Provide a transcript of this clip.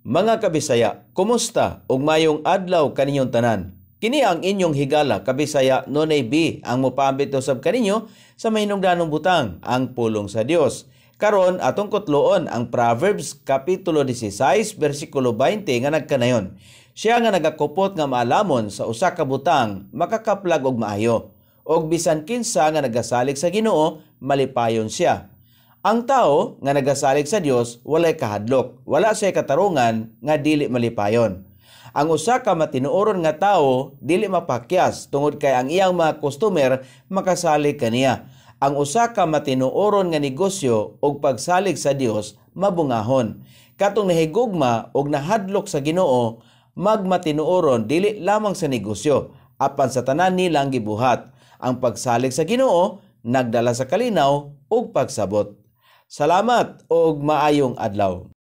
Mga kabisaya, kumusta ug mayong adlaw kaninyong tanan? Kini ang inyong higala kabisaya Nonay B ang mopaambit usab kaninyo sa mahinungdanong butang ang pulong sa Dios. Karon atong kutloon ang Proverbs kapitulo 16 bersikulo 20 nga nagkanayon. Siya nga nagakupot nga maalamon sa usa ka butang makakaplag og maayo. Og bisan kinsa nga nagasalig sa Ginoo, malipayon siya. Ang tao nga nagasalig sa Dios walay kahadlok, wala siya katarungan nga dili malipayon. Ang usa ka matinuoron nga tawo dili mapakyas tungod kay ang iyang mga customer makasalig kaniya. Ang usa ka matinuoron nga negosyo og pagsalig sa Dios mabungahon. Katong nahigugma og nahadlok sa Ginoo, magmatinuoron dili lamang sa negosyo, apan sa tanan nilang gibuhat. Ang pagsalig sa Ginoo nagdala sa kalinaw ug pagsabot. Salamat ug maayong adlaw.